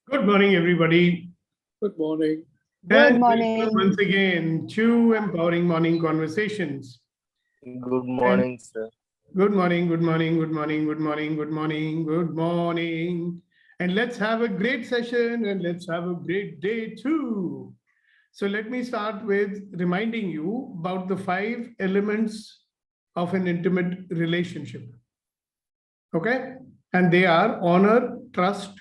Good morning, everybody. Good morning. And Good welcome morning. once again to Empowering Morning Conversations. Good morning, sir. Good morning, good morning, good morning, good morning, good morning, good morning. And let's have a great session and let's have a great day too. So let me start with reminding you about the 5 elements of an intimate relationship. Okay? And they are honor, trust,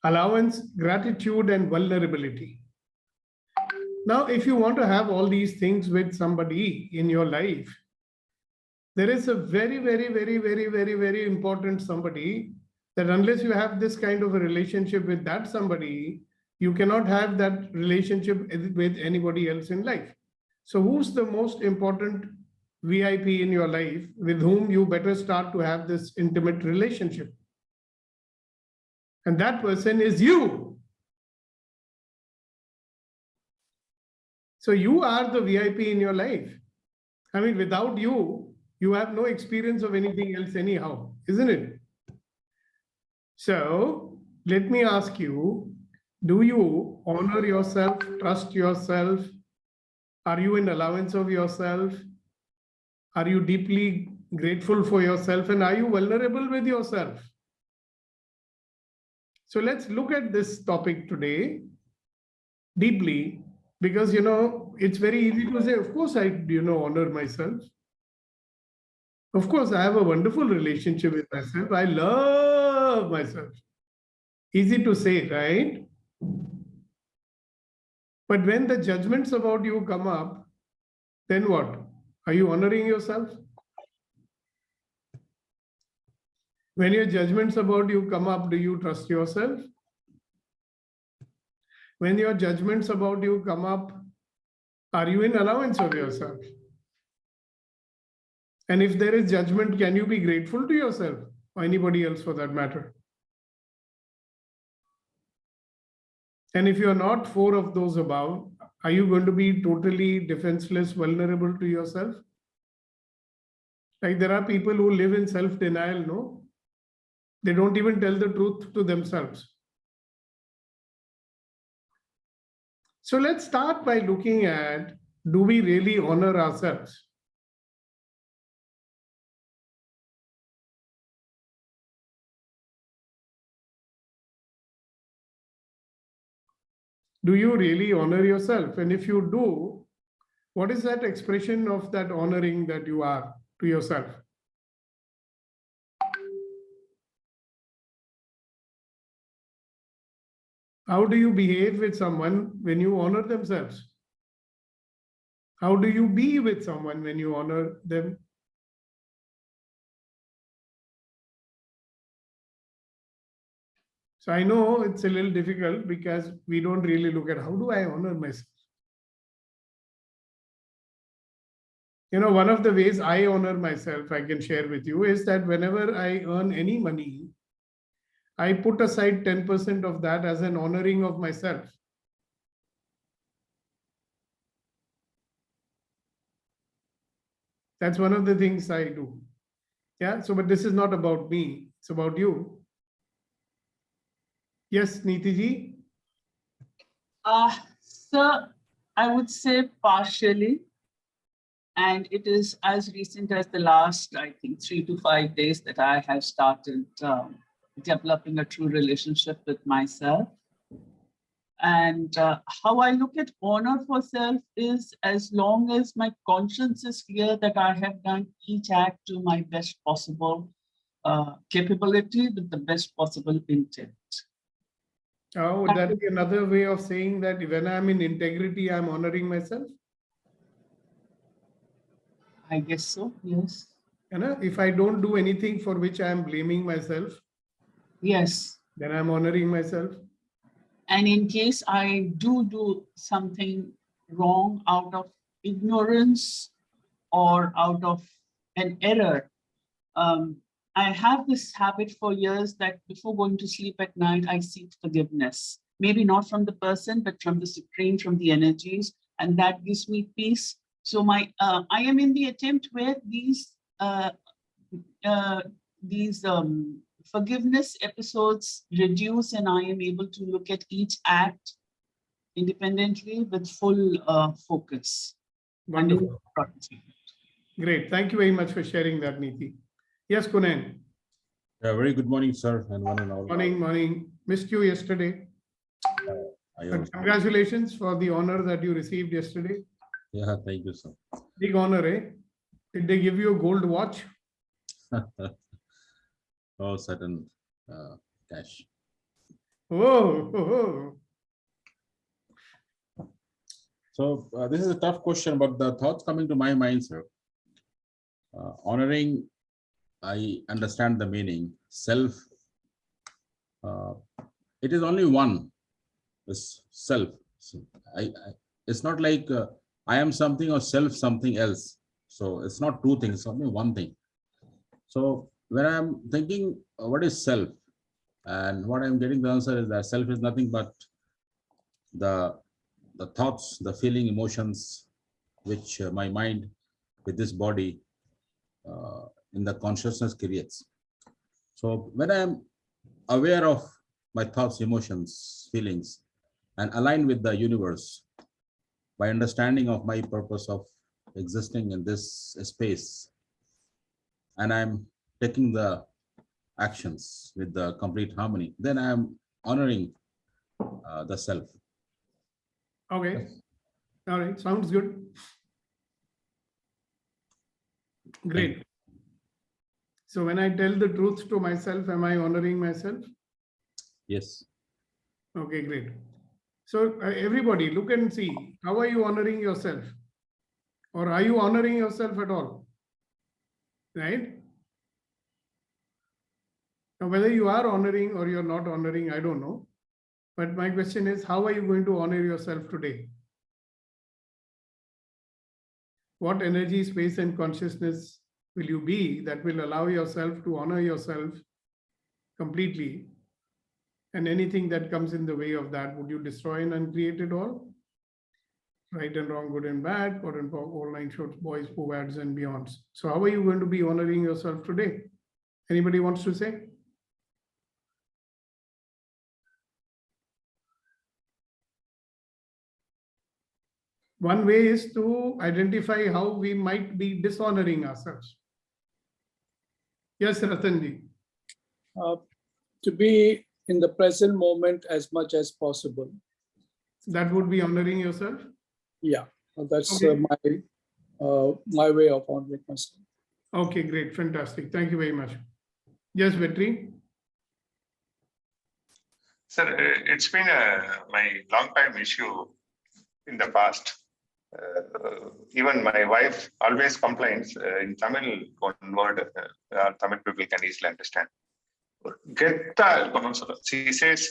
allowance, gratitude, and vulnerability. Now, if you want to have all these things with somebody in your life, there is a very important somebody that unless you have this kind of a relationship with that somebody, you cannot have that relationship with anybody else in life. So who's the most important VIP in your life with whom you better start to have this intimate relationship? And that person is you. So you are the VIP in your life. I mean, without you, you have no experience of anything else anyhow, isn't it? So let me ask you, do you honor yourself, trust yourself? Are you in allowance of yourself? Are you deeply grateful for yourself? And are you vulnerable with yourself? So let's look at this topic today deeply, because, it's very easy to say, of course, I, honor myself. Of course, I have a wonderful relationship with myself. I love myself. Easy to say, right? But when the judgments about you come up, then what? Are you honoring yourself? When your judgments about you come up, do you trust yourself? When your judgments about you come up, are you in allowance of yourself? And if there is judgment, can you be grateful to yourself or anybody else for that matter? And if you're not 4 of those above, are you going to be totally defenseless, vulnerable to yourself? Like there are people who live in self-denial, no? They don't even tell the truth to themselves. So let's start by looking at, do we really honor ourselves? Do you really honor yourself? And if you do, what is that expression of that honoring that you are to yourself? How do you behave with someone when you honor themselves? How do you be with someone when you honor them? So I know it's a little difficult because we don't really look at how do I honor myself? One of the ways I honor myself, I can share with you, is that whenever I earn any money, I put aside 10% of that as an honoring of myself. That's one of the things I do. Yeah. So, but this is not about me. It's about you. Yes, Neetiji? Sir, I would say partially. And it is as recent as the last, I think, 3 to 5 days that I have started developing a true relationship with myself. And how I look at honor for self is as long as my conscience is clear that I have done each act to my best possible capability with the best possible intent. Oh, would that be another way of saying that when I'm in integrity, I'm honoring myself? I guess so, yes. If I don't do anything for which I'm blaming myself, yes, then I'm honoring myself. And in case I do something wrong out of ignorance or out of an error, I have this habit for years that before going to sleep at night, I seek forgiveness. Maybe not from the person, but from the Supreme, from the energies, and that gives me peace. So I am in the attempt where these forgiveness episodes reduce, and I am able to look at each act independently with full focus. Wonderful. Great. Thank you very much for sharing that, Neeti. Yes, Kunen. Very good morning, sir, and one and all. Morning. Missed you yesterday. But congratulations for the honor that you received yesterday. Yeah, thank you, sir. Big honor, eh? Did they give you a gold watch? Oh, certain cash. Oh. So this is a tough question, but the thoughts coming to my mind, sir. Honoring, I understand the meaning. Self, it is only one. This self. So it's not like I am something or self something else. So it's not two things. It's only one thing. So when I'm thinking, what is self, and what I'm getting the answer is that self is nothing but the thoughts, the feeling, emotions, which my mind with this body in the consciousness creates. So when I am aware of my thoughts, emotions, feelings, and aligned with the universe by understanding of my purpose of existing in this space, and I'm taking the actions with the complete harmony, then I am honoring the self. Okay. All right. Sounds good. Great. So when I tell the truth to myself, am I honoring myself? Yes. Okay, great. So everybody look and see, how are you honoring yourself? Or are you honoring yourself at all? Right? Now, whether you are honoring or you're not honoring, I don't know. But my question is, how are you going to honor yourself today? What energy, space, and consciousness will you be that will allow yourself to honor yourself completely? And anything that comes in the way of that, would you destroy and uncreate it all? Right and wrong, good and bad, quote unquote, all nine shorts, boys, povads, and beyonds. So how are you going to be honoring yourself today? Anybody wants to say? One way is to identify how we might be dishonoring ourselves. Yes, Ratanji. To be in the present moment as much as possible. That would be honoring yourself? Yeah, that's Okay. my way of honoring myself. Okay, great, fantastic. Thank you very much. Yes, Vetri. Sir, it's been my long time issue in the past. Even my wife always complains in Tamil, one word Tamil people can easily understand. She says,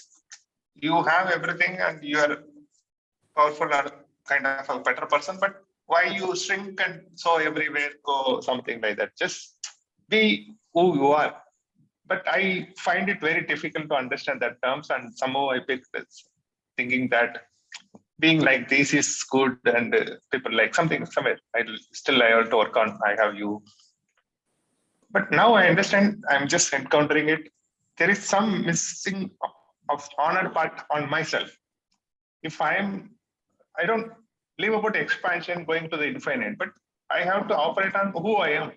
you have everything and you are powerful or kind of a better person, but why you shrink and so everywhere go, something like that. Just be who you are. But I find it very difficult to understand that terms, and somehow I picked this, thinking that being like this is good, and people like somewhere. I have to work on. I have you, but now I understand. I'm just encountering it. There is some missing of honor part on myself. If I don't live about expansion, going to the infinite, but I have to operate on who I am,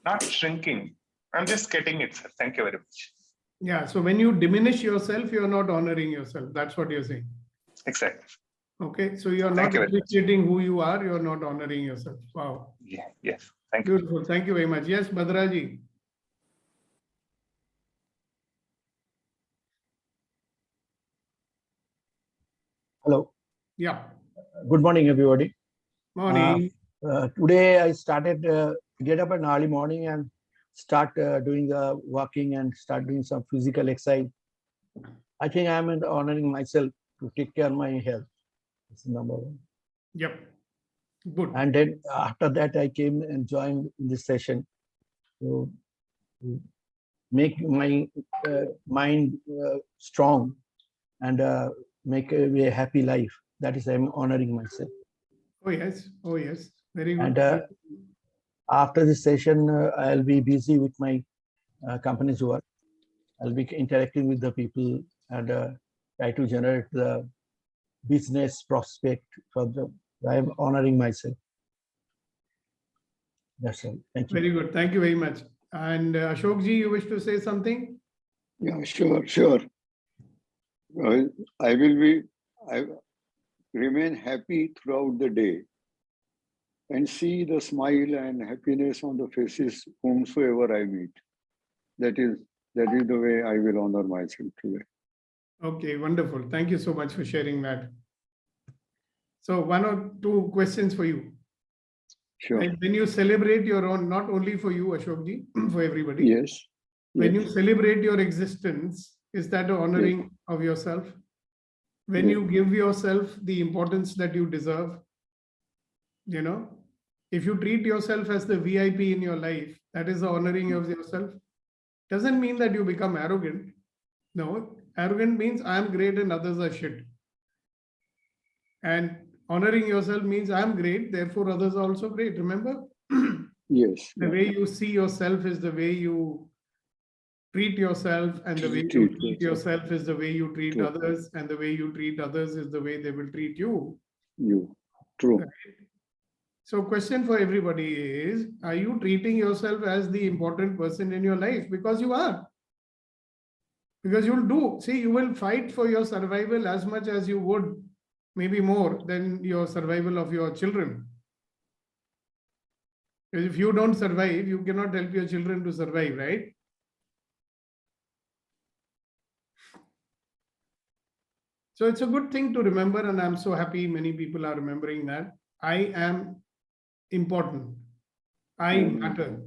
not shrinking. I'm just getting it, sir. Thank you very much. Yeah, so when you diminish yourself, you're not honoring yourself. That's what you're saying. Exactly. Okay, so you're not appreciating who you are, you're not honoring yourself. Wow. Yeah, yes. Thank you. Beautiful. Thank you very much. Yes, Badraji. Hello. Yeah. Good morning, everybody. Morning. Today I started get up in early morning and start doing the walking and start doing some physical exercise. I think I'm honoring myself to take care of my health. That's number one. Yep. Good. And then after that, I came and joined this session to make my mind strong and make a happy life. That is, I'm honoring myself. Oh, yes. Oh, yes. Very good. And after this session, I'll be busy with my company's work. I'll be interacting with the people and try to generate the business prospect for the. I'm honoring myself. That's all. Thank you. Very good. Thank you very much. And Ashokji, you wish to say something? Yeah, sure. I remain happy throughout the day and see the smile and happiness on the faces whomsoever I meet. That is the way I will honor myself today. Okay, wonderful. Thank you so much for sharing that. So one or two questions for you. Sure. And when you celebrate your own, not only for you, Ashokji, for everybody. Yes. When Yes. you celebrate your existence, is that an honoring of yourself? When Yes. you give yourself the importance that you deserve, if you treat yourself as the VIP in your life, that is the honoring of yourself. Doesn't mean that you become arrogant. No, arrogant means I am great and others are shit. And honoring yourself means I am great, therefore others are also great. Remember? Yes. The way you see yourself is the way you treat yourself, and the way you Treat treat yourself is the way you treat True. others, and the way you treat others is the way they will treat you. You. True. So question for everybody is, are you treating yourself as the important person in your life? Because you are. Because you'll do. See, you will fight for your survival as much as you would, maybe more than your survival of your children. Because if you don't survive, you cannot help your children to survive, right? So it's a good thing to remember, and I'm so happy many people are remembering that. I am important. I matter.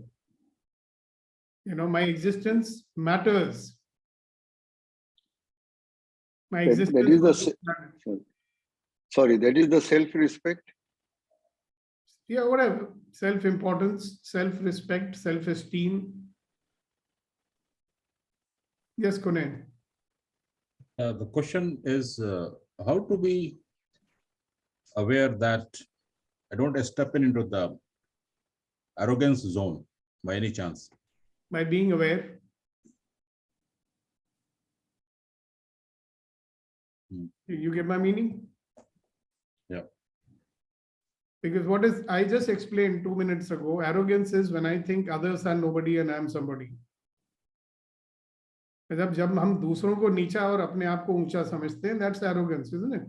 My existence matters. My existence. That is the sorry. That is the self-respect. Yeah, whatever. Self-importance, self-respect, self-esteem. Yes, Kunen. The question is how to be aware that I don't step into the arrogance zone by any chance. By being aware. You get my meaning? Yeah. Because I just explained 2 minutes ago, arrogance is when I think others are nobody and I am somebody. जब हम दूसरों को नीचा और अपने आप को ऊंचा समझते हैं, that's arrogance, isn't it?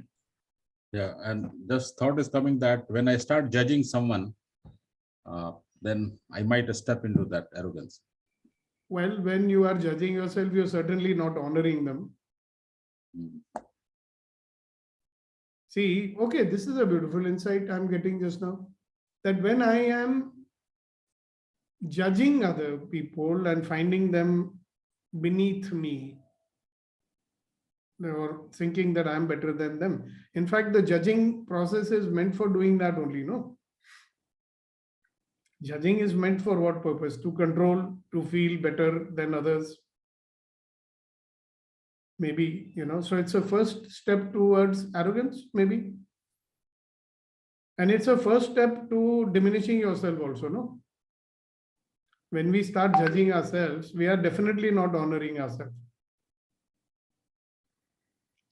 Yeah, and this thought is coming that when I start judging someone, then I might step into that arrogance. Well, when you are judging yourself, you're certainly not honoring them. See, okay, this is a beautiful insight I'm getting just now. That when I am judging other people and finding them beneath me, or thinking that I'm better than them. In fact, the judging process is meant for doing that only, no? Judging is meant for what purpose? To control, to feel better than others. Maybe, so it's a first step towards arrogance, maybe. And it's a first step to diminishing yourself also, no? When we start judging ourselves, we are definitely not honoring ourselves.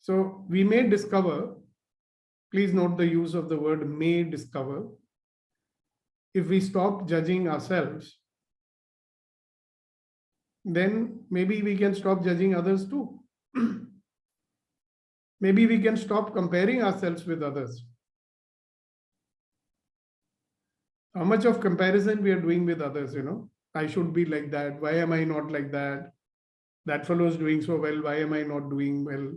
So we may discover, please note the use of the word may discover, if we stop judging ourselves, then maybe we can stop judging others too. Maybe we can stop comparing ourselves with others. How much of comparison we are doing with others, I should be like that. Why am I not like that? That fellow is doing so well. Why am I not doing well?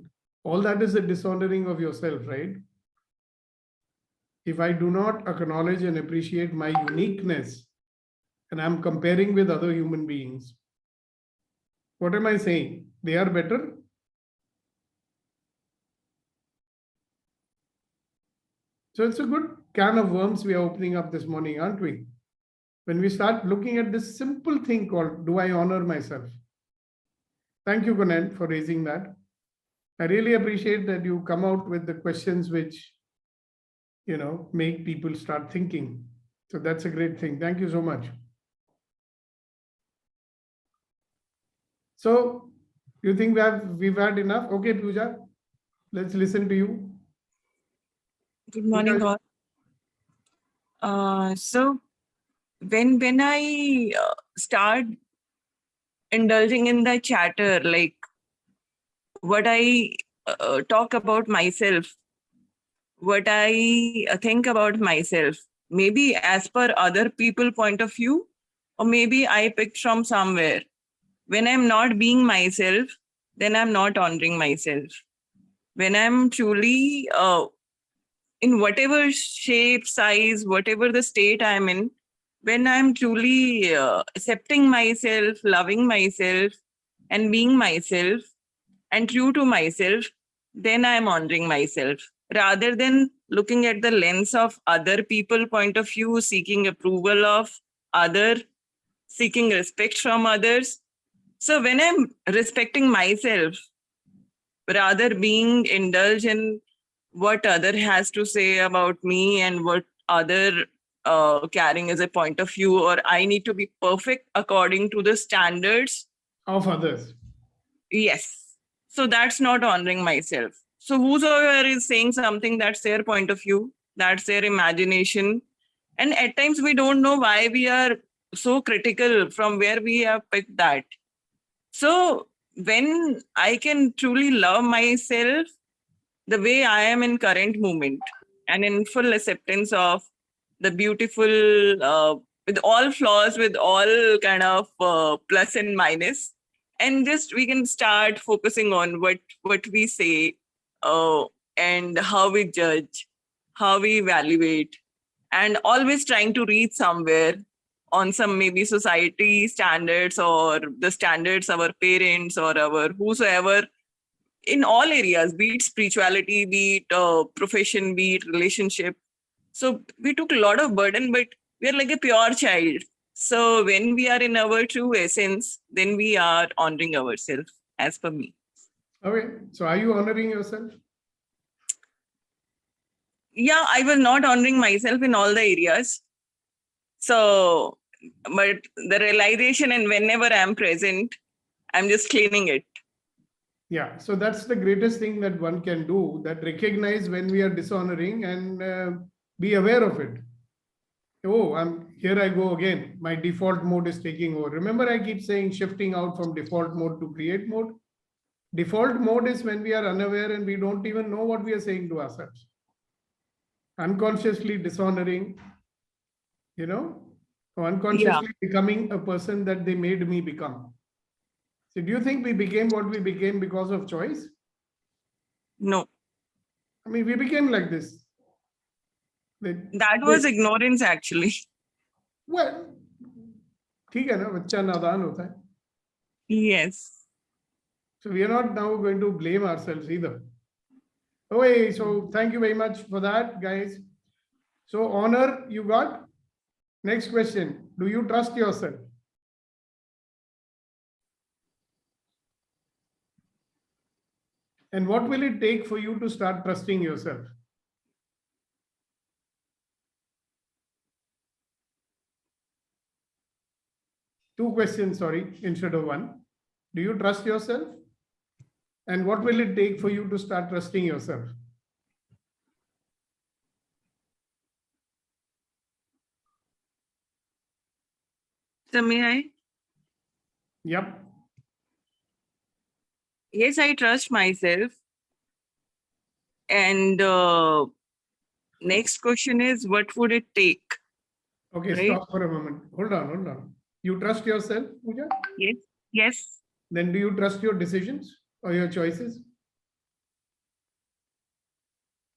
All that is a dishonoring of yourself, right? If I do not acknowledge and appreciate my uniqueness, and I'm comparing with other human beings, what am I saying? They are better? So it's a good can of worms we are opening up this morning, aren't we? When we start looking at this simple thing called, do I honor myself? Thank you, Kunal, for raising that. I really appreciate that you come out with the questions which, make people start thinking. So that's a great thing. Thank you so much. So You think we've had enough? Okay, Pooja, let's listen to you. Good morning, Pooja, all. So when I start indulging in the chatter, like what I talk about myself, what I think about myself, maybe as per other people point of view, or maybe I picked from somewhere. When I'm not being myself, then I'm not honoring myself. When I'm truly in whatever shape, size, whatever the state I'm in, when I'm truly accepting myself, loving myself, and being myself and true to myself, then I'm honoring myself rather than looking at the lens of other people point of view, seeking approval of other, seeking respect from others. So when I'm respecting myself, rather being indulged in what other has to say about me and what other carrying as a point of view, or I need to be perfect according to the standards. of others. Yes. So that's not honoring myself. So whosoever is saying something, that's their point of view, that's their imagination. And at times we don't know why we are so critical from where we have picked that. So when I can truly love myself the way I am in current moment and in full acceptance of the beautiful, with all flaws, with all kind of plus and minus, and just we can start focusing on what we say and how we judge, how we evaluate, and always trying to reach somewhere on some maybe society standards or the standards our parents or our whosoever in all areas, be it spirituality, be it profession, be it relationship. So we took a lot of burden, but we are like a pure child. So when we are in our true essence, then we are honoring ourselves, as per me. Okay, so are you honoring yourself? Yeah, I was not honoring myself in all the areas. So, but the realization and whenever I'm present, I'm just cleaning it. Yeah, so that's the greatest thing that one can do, that recognize when we are dishonoring and be aware of it. Oh, here I go again. My default mode is taking over. Remember, I keep saying shifting out from default mode to create mode. Default mode is when we are unaware and we don't even know what we are saying to ourselves. Unconsciously dishonoring, or unconsciously becoming a person that they made me become. So do you think we became what we became because of choice? No. I mean, we became like this. That was ignorance, actually. Well, ठीक है ना, बच्चा नादान होता है. Yes. So we are not now going to blame ourselves either. Okay, so thank you very much for that, guys. So honor you got. Next question. Do you trust yourself? And what will it take for you to start trusting yourself? Two questions, sorry, instead of one. Do you trust yourself? And what will it take for you to start trusting yourself? So may I? Yep. Yes, I trust myself. And next question is, what would it take? Okay, right? Stop for a moment. Hold on. You trust yourself, Pooja? Yes. Yes. Then do you trust your decisions or your choices?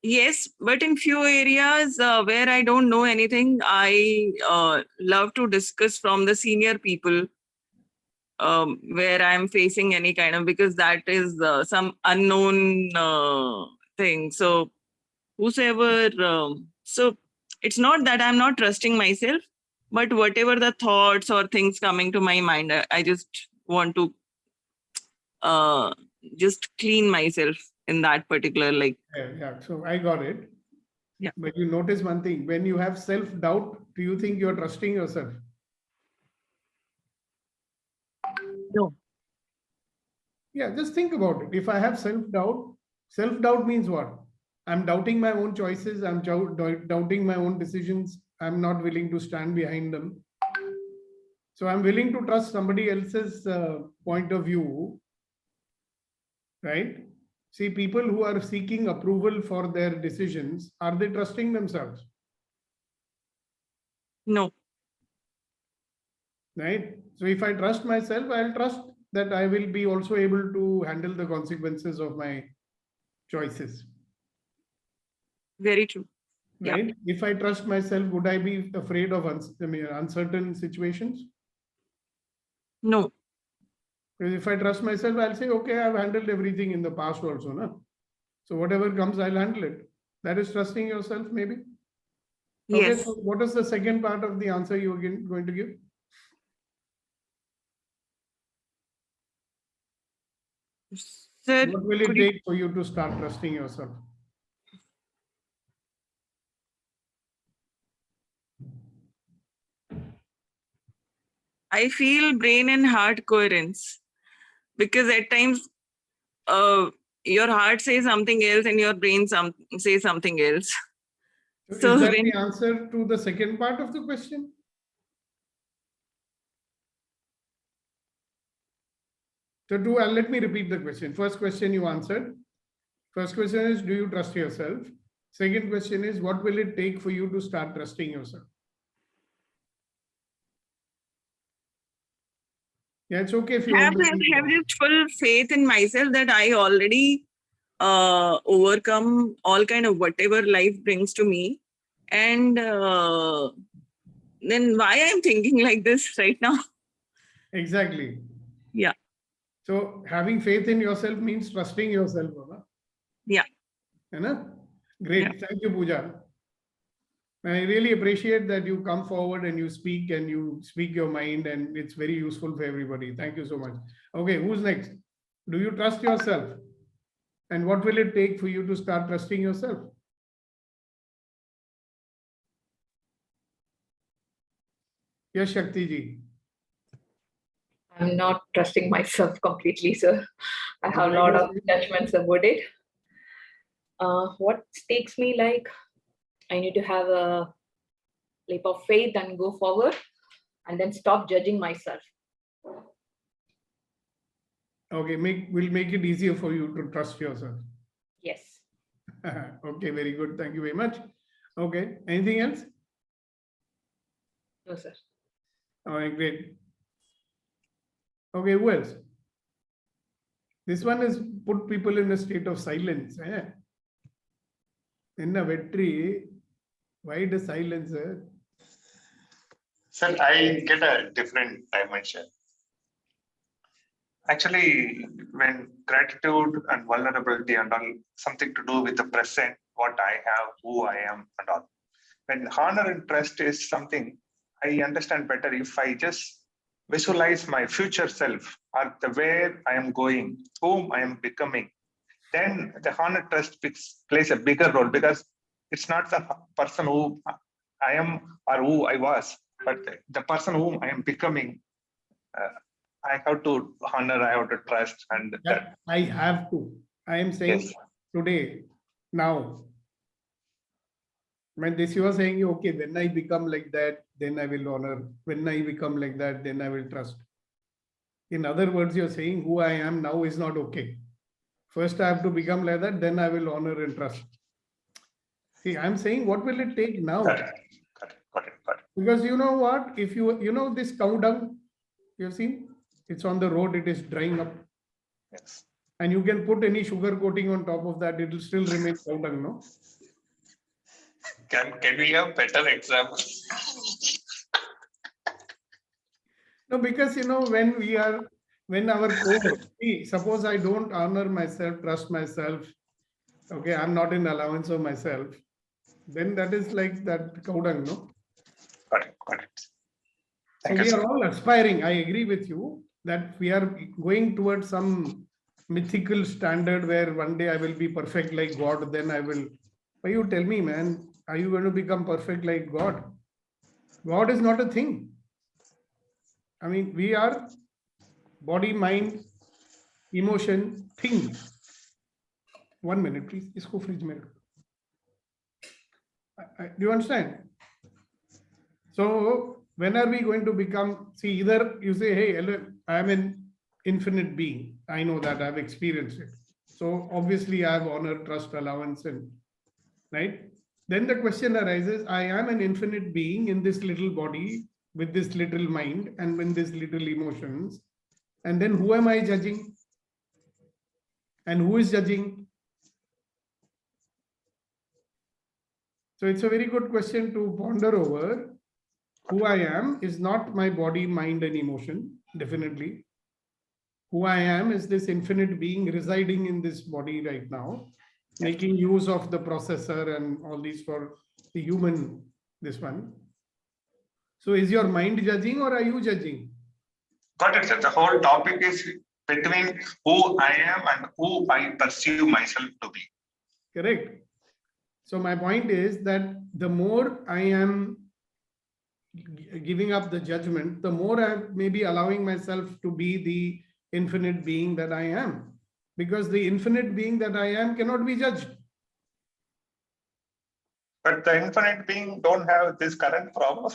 Yes, but in few areas where I don't know anything, I love to discuss from the senior people where I'm facing any kind of, because that is some unknown thing. So whosoever, so it's not that I'm not trusting myself, but whatever the thoughts or things coming to my mind, I just want to just clean myself in that particular, like. Yeah, so I got it. Yeah. But you notice one thing, when you have self-doubt, do you think you're trusting yourself? No. Yeah, just think about it. If I have self-doubt means what? I'm doubting my own choices. I'm doubting my own decisions. I'm not willing to stand behind them. So I'm willing to trust somebody else's point of view, right? See, people who are seeking approval for their decisions, are they trusting themselves? No. Right? So if I trust myself, I'll trust that I will be also able to handle the consequences of my choices. Very true. Yeah. Right? If I trust myself, would I be afraid of uncertain situations? No. Because if I trust myself, I'll say, okay, I've handled everything in the past also. No? So whatever comes, I'll handle it. That is trusting yourself, maybe. Okay, Yes. so what is the second part of the answer you're going to give? Sir, What will it could you, take for you to start trusting yourself? I feel brain and heart coherence, because at times your heart says something else and your brain says something else. So is that when the answer to the second part of the question? So let me repeat the question. First question you answered. First question is, do you trust yourself? Second question is, what will it take for you to start trusting yourself? Yeah, it's okay if you have want to have this full faith in myself that I already overcome all kind of whatever life brings to me, and then why I'm thinking like this right now. Exactly. Yeah. So having faith in yourself means trusting yourself. Baba. Yeah. Great. Yeah. Thank you, Pooja. I really appreciate that you come forward and you speak your mind, and it's very useful for everybody. Thank you so much. Okay, who's next? Do you trust yourself? And what will it take for you to start trusting yourself? Yes, Shakti ji. I'm not trusting myself completely, sir. I have a lot of judgments about it. What takes me like I need to have a leap of faith and go forward and then stop judging myself. Okay, we'll make it easier for you to trust yourself. Yes. Okay, very good. Thank you very much. Okay, anything else? No, sir. All right, great. Okay, who else? This one is put people in a state of silence. In a vetri, why the silence? Sir, I get a different dimension. Actually, when gratitude and vulnerability and all something to do with the present, what I have, who I am, and all. When honor and trust is something, I understand better if I just visualize my future self or the where I am going, whom I am becoming. Then the honor trust plays a bigger role, because it's not the person who I am or who I was, but the person whom I am becoming. I have to honor, I have to trust, and that. I have to. I am saying Yes. today, now. When this you are saying, okay, when I become like that, then I will honor. When I become like that, then I will trust. In other words, you're saying who I am now is not okay. First, I have to become like that, then I will honor and trust. See, I'm saying, what will it take now? Got it. Because you know what? If you know this cow dung, you've seen? It's on the road, it is drying up. Yes. And you can put any sugar coating on top of that, it will still remain cow dung, no? Can we have better examples? No, because when our core, suppose I don't honor myself, trust myself, okay, I'm not in allowance of myself, then that is like that cow dung, no? Got it. So we are all aspiring, I agree with you, that we are going towards some mythical standard where one day I will be perfect like God, then I will. But you tell me, man, are you going to become perfect like God? God is not a thing. I mean, we are body, mind, emotion, thing. 1 minute, please. Isko fridge mein rakho. Do you understand? So when are we going to become, see, either you say, hey, I am an infinite being. I know that, I've experienced it. So obviously I have honor, trust, allowance, and right? Then the question arises, I am an infinite being in this little body with this little mind and with this little emotions. And then who am I judging? And who is judging? So it's a very good question to ponder over. Who I am is not my body, mind, and emotion, definitely. Who I am is this infinite being residing in this body right now, making use of the processor and all these for the human, this one. So is your mind judging or are you judging? Got it, sir. The whole topic is between who I am and who I perceive myself to be. Correct. So my point is that the more I am giving up the judgment, the more I may be allowing myself to be the infinite being that I am. Because the infinite being that I am cannot be judged. But the infinite being don't have this current problem.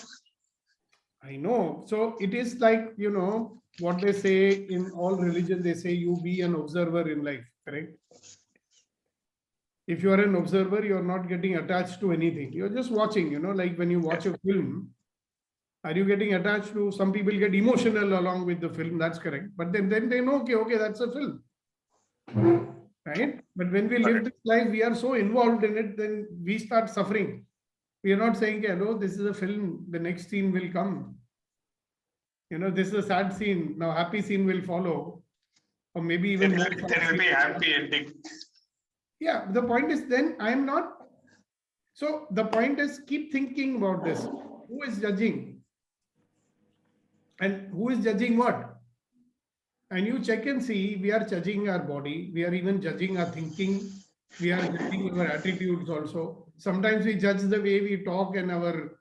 I know. So it is like, you know, what they say in all religion, they say you be an observer in life, correct? If you are an observer, you're not getting attached to anything. You're just watching, you know, like when you watch a film, are you getting attached to, some people get emotional along with the film, that's correct. But then they know, okay, that's a film. Right? But when we live this life, we are so involved in it, then we start suffering. We are not saying, hello, this is a film, the next scene will come. You know, this is a sad scene, now happy scene will follow. Or maybe even more. There will be happy ending. Yeah, the point is then I'm not. So the point is keep thinking about this. Who is judging? And who is judging what? And you check and see, we are judging our body. We are even judging our thinking. We are judging our attitudes also. Sometimes we judge the way we talk and our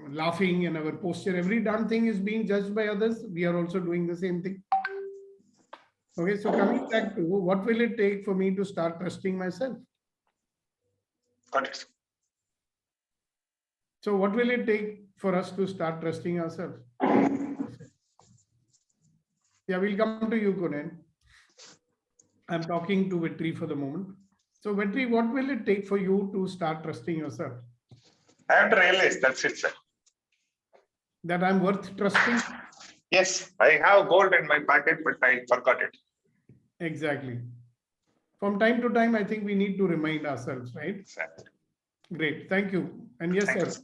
laughing and our posture. Every damn thing is being judged by others. We are also doing the same thing. Okay, so coming back to what will it take for me to start trusting myself? Got it. So what will it take for us to start trusting ourselves? Yeah, we'll come to you, Kunen. I'm talking to Vetri for the moment. So Vetri, what will it take for you to start trusting yourself? I have to realize that's it, sir. That I'm worth trusting? Yes, I have gold in my pocket, but I forgot it. Exactly. From time to time, I think we need to remind ourselves, right? Exactly. Great, thank you. And yes, sir.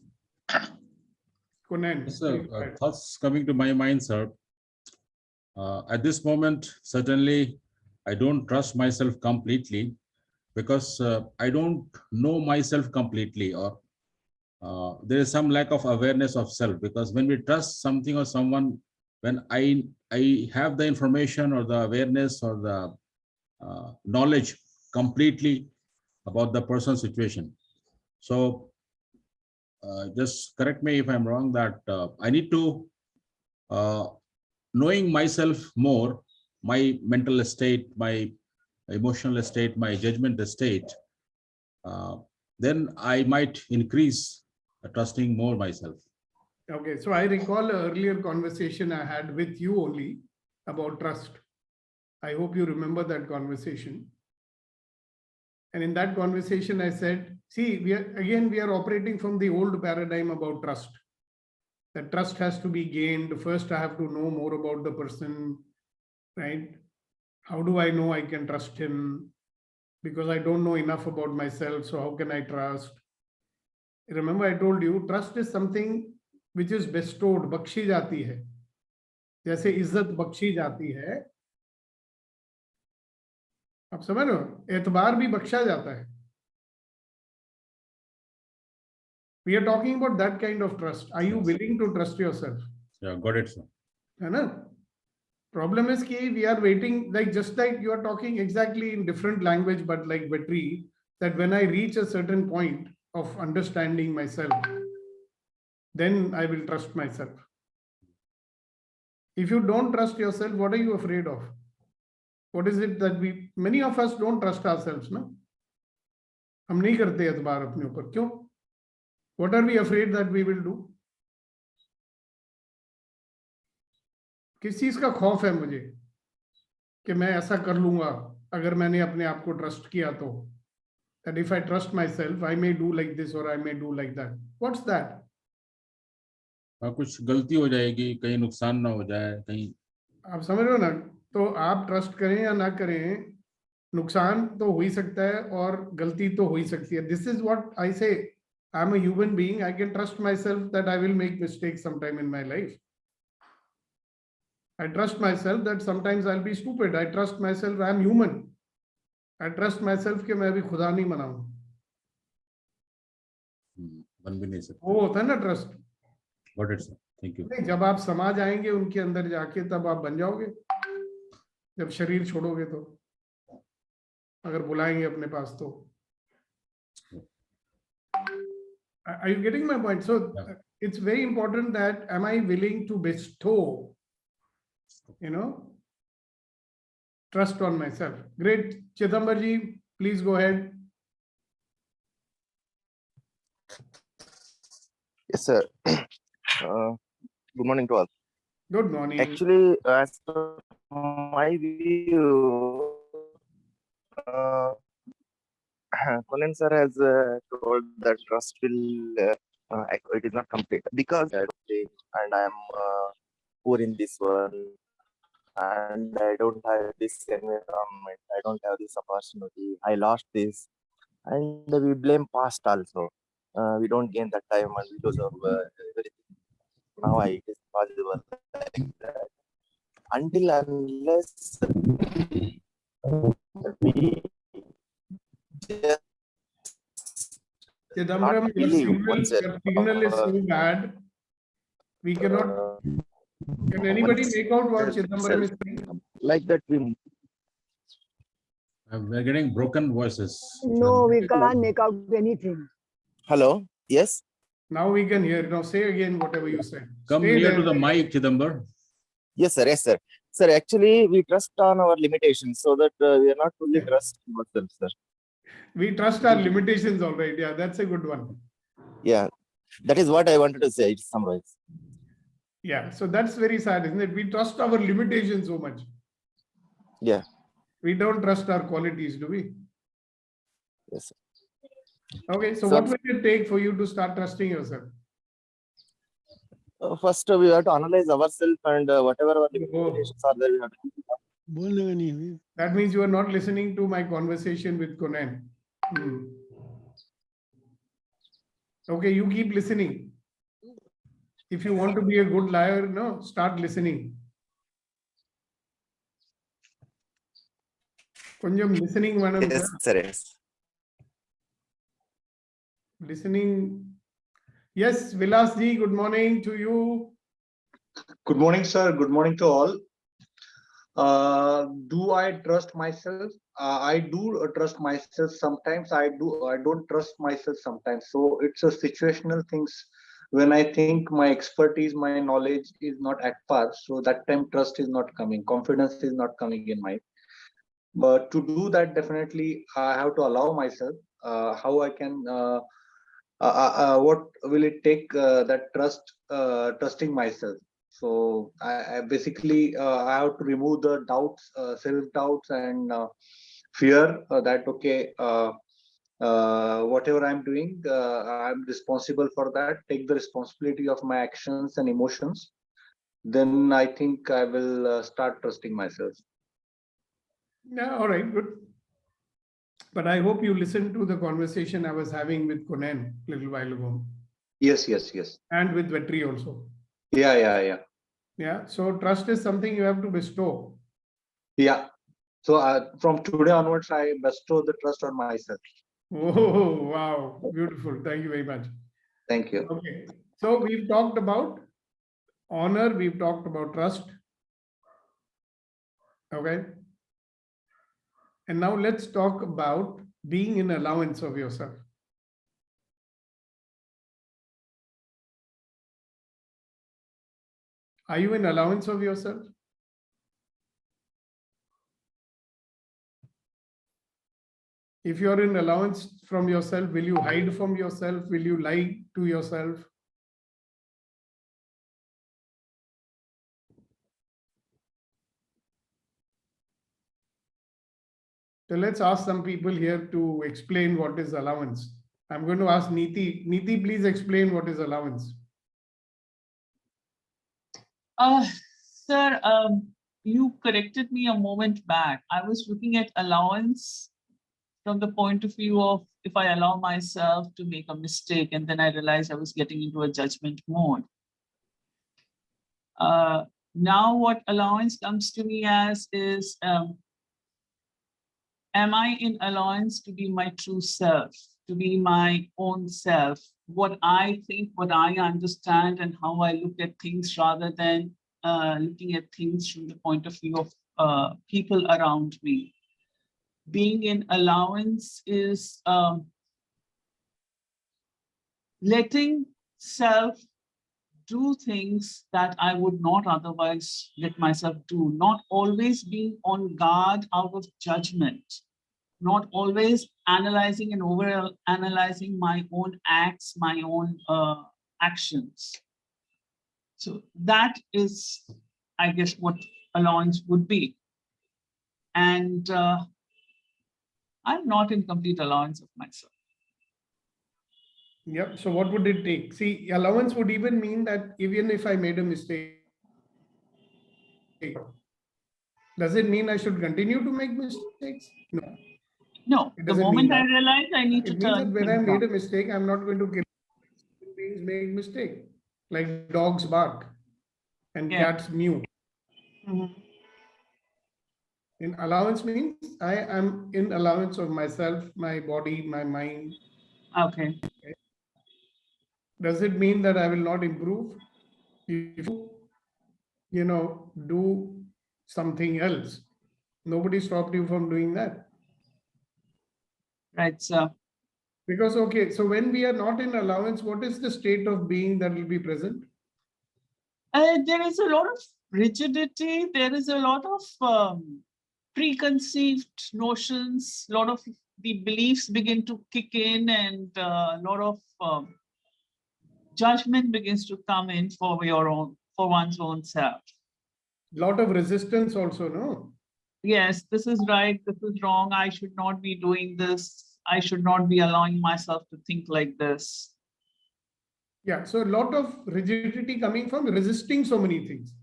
Kunen. Yes, sir. Thoughts coming to my mind, sir. At this moment, certainly, I don't trust myself completely because I don't know myself completely, or there is some lack of awareness of self. Because when we trust something or someone, when I have the information or the awareness or the knowledge completely about the person's situation. So just correct me if I'm wrong, that I need to knowing myself more, my mental state, my emotional state, my judgment state, then I might increase trusting more myself. Okay, so I recall an earlier conversation I had with you only about trust. I hope you remember that conversation. And in that conversation, I said, see, we are operating from the old paradigm about trust. That trust has to be gained. First, I have to know more about the person, right? How do I know I can trust him? Because I don't know enough about myself. So how can I trust? Remember, I told you, trust is something which is bestowed, Bakshi जाती है. जैसे इज्जत बख्शी जाती है. आप समझ रहे हो? एतबार भी बख्शा जाता है. We are talking about that kind of trust. Are you willing to trust yourself? Yeah, got it, sir. है ना? Problem is कि we are waiting, like just like you are talking exactly in different language, but like Vetri, that when I reach a certain point of understanding myself, then I will trust myself. If you don't trust yourself, what are you afraid of? What is it that many of us don't trust ourselves, no? हम नहीं करते एतबार अपने ऊपर, क्यों? What are we afraid that we will do? किस चीज का खौफ है मुझे कि मैं ऐसा कर लूंगा अगर मैंने अपने आप को ट्रस्ट किया तो? That if I trust myself, I may do like this or I may do like that. What's that? कुछ गलती हो जाएगी, कहीं नुकसान ना हो जाए, कहीं। आप समझ रहे हो ना? तो आप ट्रस्ट करें या ना करें, नुकसान तो हो ही सकता है और गलती तो हो ही सकती है. This is what I say. I'm a human being. I can trust myself that I will make mistakes sometime in my life. I trust myself that sometimes I'll be stupid. I trust myself I'm human. I trust myself कि मैं अभी खुदा नहीं बना हूं. बन भी नहीं सकता. वो होता है ना trust. Got it, sir. Thank you. नहीं, जब आप समा जाएंगे उनके अंदर जाके तब आप बन जाओगे. जब शरीर छोड़ोगे तो, अगर बुलाएंगे अपने पास तो. Are you getting my point? So Yeah. it's very important that am I willing to bestow, trust on myself. Great. Chidambarji, please go ahead. Yes, sir. Good morning to all. Good morning. Actually, as per my view, Conan sir has told that trust will it is not complete because and I am poor in this world and I don't have this environment. I don't have this opportunity. I lost this, and we blame past also. We don't gain that time and we lose our everything. Now it is possible like that. Until unless we just Chidambaram, not believe your signal is uh, so bad. We cannot. Can anybody make out what Chidambaram is saying? like that we We're getting broken voices. No, we can't make out anything. Hello, yes. Now we can hear. Now say again whatever you said. Come Stay near there. to the mic, Chidambar. Yes, sir. Yes, sir. Sir, actually, we trust on our limitations so that we are not fully trust ourselves, sir. We trust our limitations, all right. Yeah, that's a good one. Yeah, that is what I wanted to say. Summarize. Yeah, so that's very sad, isn't it? We trust our limitations so much. Yeah. We don't trust our qualities, do we? Yes, sir. Okay, so Sir, what will it take for you to start trusting yourself? first, we have to analyze ourselves and whatever our limitations are there, we have to. That means you are not listening to my conversation with Conan. Okay, you keep listening. If you want to be a good liar, no, start listening. Konjam listening, madam. Yes, sir. Yes. Listening. Yes, Vilas ji, good morning to you. Good morning, sir. Good morning to all. Do I trust myself? I do trust myself sometimes. I don't trust myself sometimes. So it's a situational things. When I think my expertise, my knowledge is not at par, so that time trust is not coming, confidence is not coming in my. But to do that, definitely I have to allow myself. How I can. What will it take that trusting myself? So I basically I have to remove the doubts, self-doubts and fear that okay, whatever I'm doing, I'm responsible for that. Take the responsibility of my actions and emotions. Then I think I will start trusting myself. Yeah, all right, good. But I hope you listened to the conversation I was having with Conan a little while ago. Yes, yes, yes. And with Vetri also. Yeah. Yeah, so trust is something you have to bestow. Yeah. So from today onwards, I bestow the trust on myself. Oh, wow. Beautiful. Thank you very much. Thank you. Okay. So we've talked about honor. We've talked about trust. Okay. And now let's talk about being in allowance of yourself. Are you in allowance of yourself? If you're in allowance from yourself, will you hide from yourself? Will you lie to yourself? So let's ask some people here to explain what is allowance. I'm going to ask Neeti. Neeti, please explain what is allowance. Sir, you corrected me a moment back. I was looking at allowance from the point of view of if I allow myself to make a mistake and then I realized I was getting into a judgment mode. Now what allowance comes to me as is, am I in allowance to be my true self, to be my own self, what I think, what I understand, and how I look at things rather than looking at things from the point of view of people around me. Being in allowance is letting self do things that I would not otherwise let myself do, not always being on guard out of judgment, not always analyzing and over analyzing my own acts, my own actions. So that is, I guess, what allowance would be. And I'm not in complete allowance of myself. Yep. So what would it take? See, allowance would even mean that even if I made a mistake, does it mean I should continue to make mistakes? No. No, the moment I realize I need to it means that turn when I things made a on. mistake, I'm not going to kill. Human beings make mistake, like dogs bark and cats mew. In allowance means I am in allowance of myself, my body, my mind. Okay. Does it mean that I will not improve? If you do something else, nobody stopped you from doing that. Right, sir. Because, okay, so when we are not in allowance, what is the state of being that will be present? There is a lot of rigidity. There is a lot of preconceived notions. A lot of the beliefs begin to kick in, and a lot of judgment begins to come in for one's own self. Lot of resistance also, no? Yes, this is right. This is wrong. I should not be doing this. I should not be allowing myself to think like this. Yeah, so a lot of rigidity coming from resisting so many things.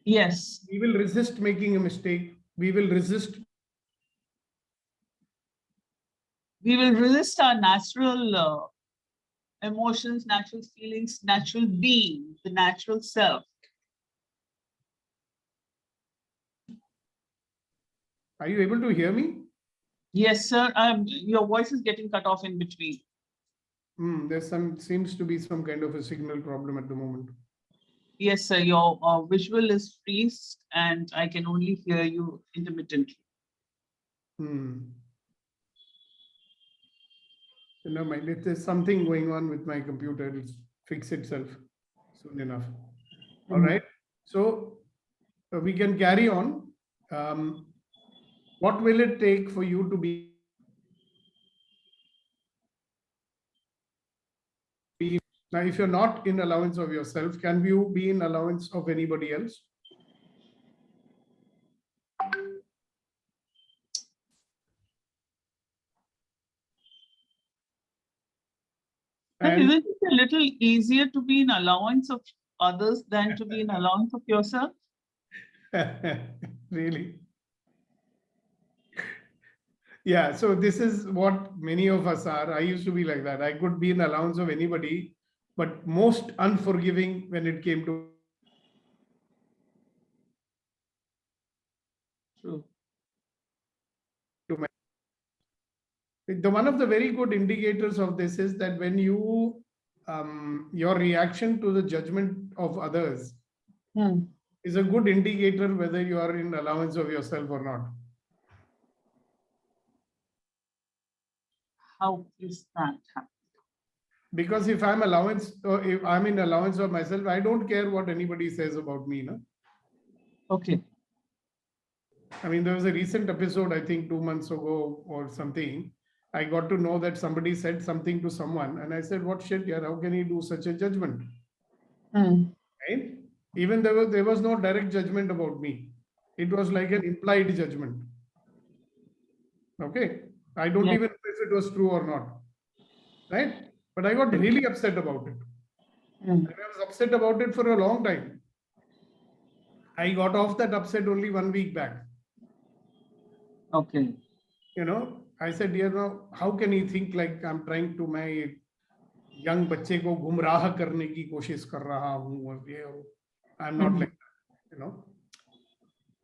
Yes. We will resist making a mistake. We will resist. We will resist our natural emotions, natural feelings, natural being, the natural self. Are you able to hear me? Yes, sir. Your voice is getting cut off in between. Seems to be some kind of a signal problem at the moment. Yes, sir. Your visual is freezed and I can only hear you intermittently. Never mind. If there's something going on with my computer, it'll fix itself soon enough. All right. So we can carry on. What will it take for you to be now? If you're not in allowance of yourself, can you be in allowance of anybody else? And isn't it a little easier to be in allowance of others than to be in allowance of yourself? Really? Yeah, so this is what many of us are. I used to be like that. I could be in allowance of anybody, but most unforgiving when it came to. True. One of the very good indicators of this is that when you, your reaction to the judgment of others is a good indicator whether you are in allowance of yourself or not. How is that happening? Because if I'm allowance, or if I'm in allowance of myself, I don't care what anybody says about me. No? Okay. I mean, there was a recent episode, I think 2 months ago or something, I got to know that somebody said something to someone, and I said, "What shit, yeah? How can he do such a judgment?" Right? Even there was no direct judgment about me. It was like an implied judgment. Okay, I don't even know if it was true or not. Right? But I got really upset about it. And I was upset about it for a long time. I got off that upset only 1 week back. Okay. You know, I said, you know, how can he think like I'm trying to my young बच्चे को गुमराह करने की कोशिश कर रहा हूँ, ये I'm not like that, you know.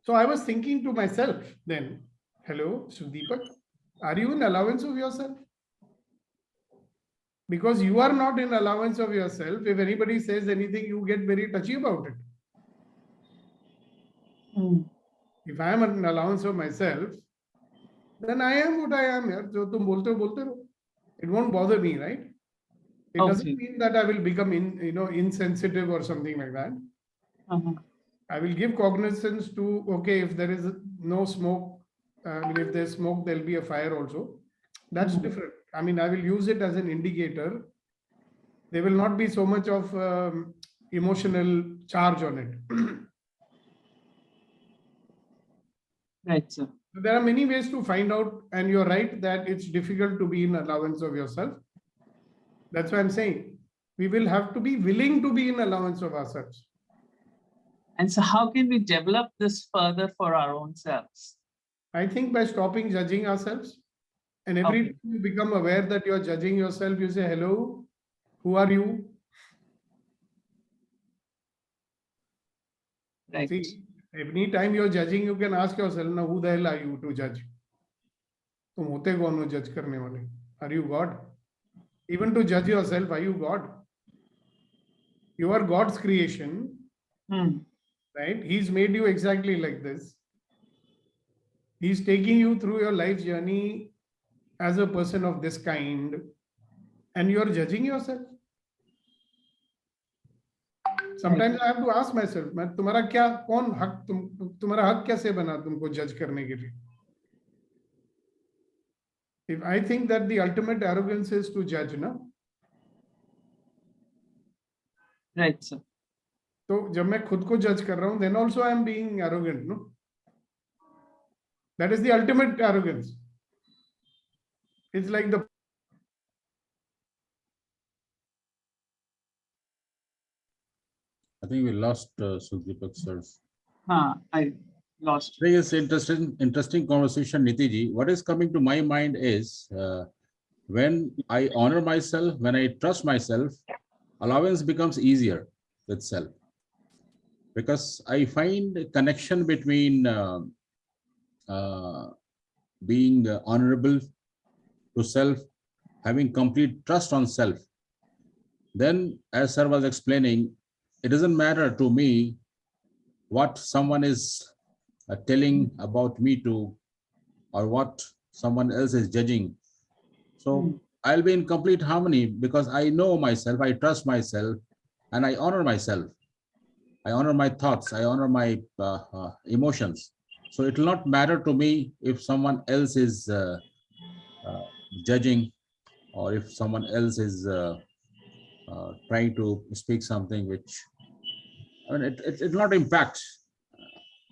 So I was thinking to myself then, hello, Sukhdeepak, are you in allowance of yourself? Because you are not in allowance of yourself. If anybody says anything, you get very touchy about it. If I am in allowance of myself, then I am what I am. यार, जो तुम बोलते हो बोलते रहो. It won't bother me, right? It doesn't mean that I will become insensitive or something like that. I will give cognizance to, okay, if there is no smoke, if there's smoke, there'll be a fire also. That's different. I mean, I will use it as an indicator. There will not be so much of emotional charge on it. Right, sir. There are many ways to find out, and you're right that it's difficult to be in allowance of yourself. That's why I'm saying we will have to be willing to be in allowance of ourselves. And so how can we develop this further for our own selves? I think by stopping judging ourselves, and every time you become aware that you're judging yourself, you say, hello, who are you? Right. See, any time you're judging, you can ask yourself, now who the hell are you to judge? तुम होते कौन हो जज करने वाले? Are you God? Even to judge yourself, are you God? You are God's creation, right? He's made you exactly like this. He's taking you through your life journey as a person of this kind, and you're judging yourself. Sometimes I have to ask myself, मैं तुम्हारा क्या कौन हक तुम्हारा हक कैसे बना तुमको जज करने के लिए? If I think that the ultimate arrogance is to judge, no? Right, sir. तो जब मैं खुद को जज कर रहा हूँ, then also I am being arrogant, no? That is the ultimate arrogance. It's like the I think we lost Sukhdeepak sir. I lost. I think it's interesting conversation, Nitiji. What is coming to my mind is when I honor myself, when I trust myself, allowance becomes easier with self. Because I find a connection between being honorable to self, having complete trust on self. Then, as sir was explaining, it doesn't matter to me what someone is telling about me to, or what someone else is judging. So I'll be in complete harmony because I know myself, I trust myself, and I honor myself. I honor my thoughts, I honor my emotions. So it will not matter to me if someone else is judging, or if someone else is trying to speak something which, I mean, it will not impact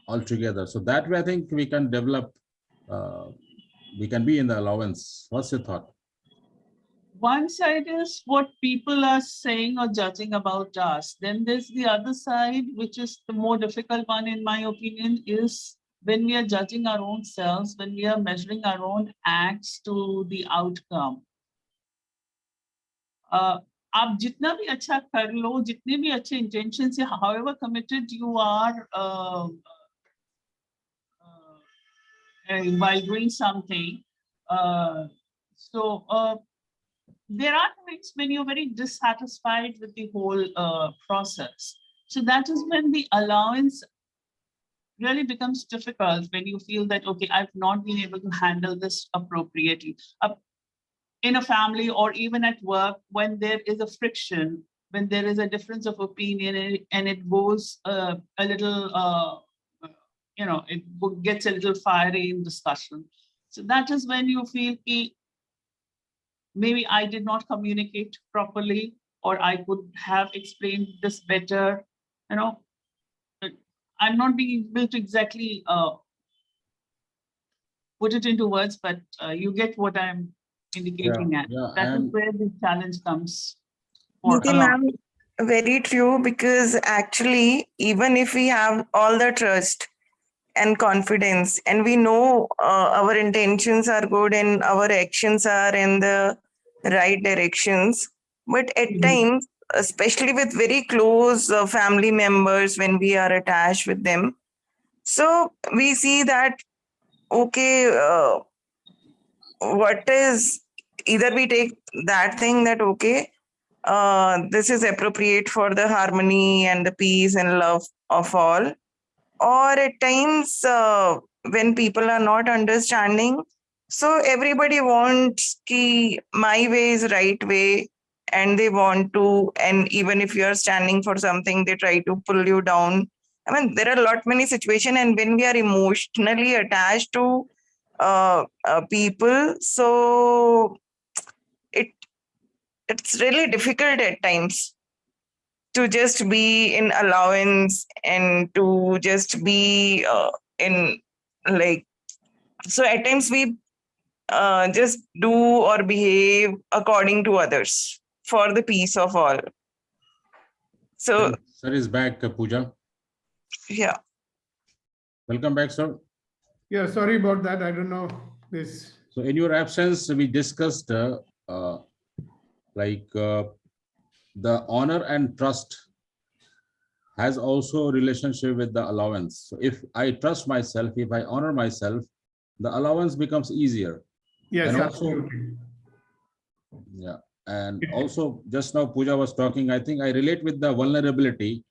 altogether. So that way, I think we can develop, we can be in the allowance. What's your thought? One side is what people are saying or judging about us. Then there's the other side, which is the more difficult one, in my opinion, is when we are judging our own selves, when we are measuring our own acts to the outcome. आप जितना भी अच्छा कर लो, जितने भी अच्छे intention से, however committed you are while doing something, there are times when you're very dissatisfied with the whole process. So that is when the allowance really becomes difficult, when you feel that, okay, I've not been able to handle this appropriately. In a family or even at work, when there is a friction, when there is a difference of opinion and it goes a little, it gets a little fiery in discussion. So that is when you feel maybe I did not communicate properly, or I could have explained this better. You know, I'm not being able to exactly put it into words, but you get what I'm indicating at. Yeah, That is and where the challenge comes for Niti a lot. ma'am, very true, because actually, even if we have all the trust and confidence, and we know our intentions are good and our actions are in the right directions, but at times, especially with very close family members, when we are attached with them, so we see that, okay, what is, either we take that thing that, okay, this is appropriate for the harmony and the peace and love of all, or at times when people are not understanding, so everybody wants ki my way is right way, and they want to, and even if you are standing for something, they try to pull you down. I mean, there are a lot many situations, and when we are emotionally attached to people, so it it's really difficult at times to just be in allowance and to just be in, like, so at times we just do or behave according to others for the peace of all. So sir is back, Pooja. yeah. Welcome back, sir. Yeah, sorry about that. I don't know this. So in your absence, we discussed the honor and trust has also a relationship with the allowance. So if I trust myself, if I honor myself, the allowance becomes easier. Yes, And also, absolutely. yeah. And also, just now Pooja was talking, I think I relate with the vulnerability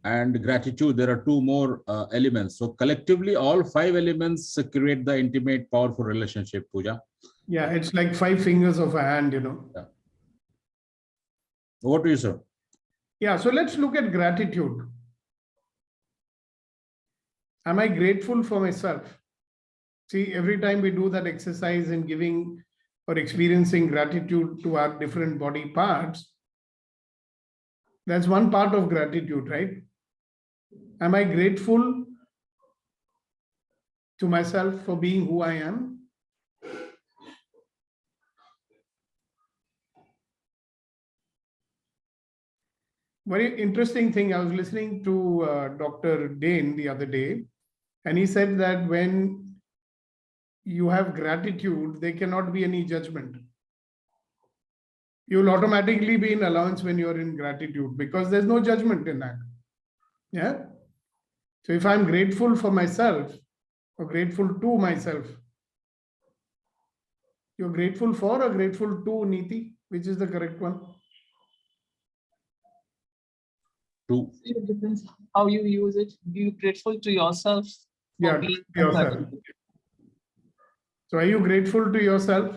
and gratitude. There are two more elements. So collectively, all five elements create the intimate, powerful relationship, Pooja. Yeah, it's like 5 fingers of a hand, you know. Yeah. Over to you, sir. Yeah, so let's look at gratitude. Am I grateful for myself? See, every time we do that exercise in giving or experiencing gratitude to our different body parts, that's one part of gratitude, right? Am I grateful to myself for being who I am? Very interesting thing. I was listening to Dr. Dane the other day, and he said that when you have gratitude, there cannot be any judgment. You will automatically be in allowance when you're in gratitude because there's no judgment in that. Yeah. So if I'm grateful for myself or grateful to myself, you're grateful for or grateful to, Niti, which is the correct one? To. It depends how you use it. Be grateful to yourself for Yeah, being to yourself. So are you grateful to yourself?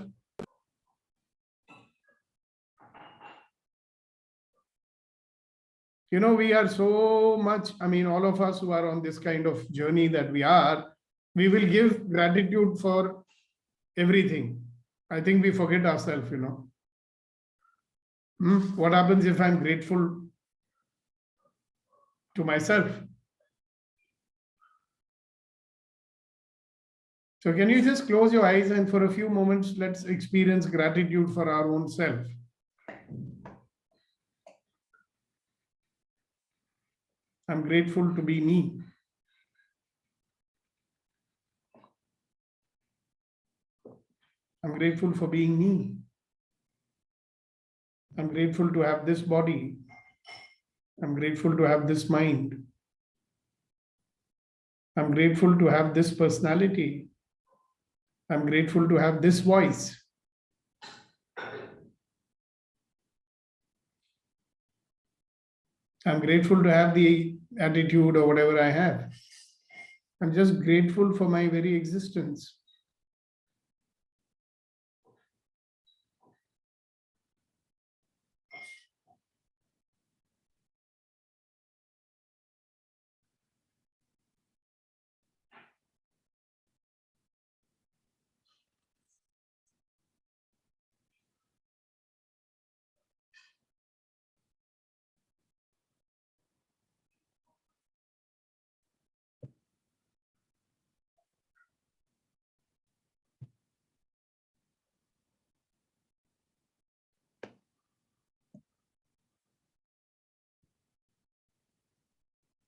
You know, we are so much, I mean, all of us who are on this kind of journey that we will give gratitude for everything. I think we forget ourselves, you know. What happens if I'm grateful to myself? So can you just close your eyes and for a few moments, let's experience gratitude for our own self. I'm grateful to be me. I'm grateful for being me. I'm grateful to have this body. I'm grateful to have this mind. I'm grateful to have this personality. I'm grateful to have this voice. I'm grateful to have the attitude or whatever I have. I'm just grateful for my very existence.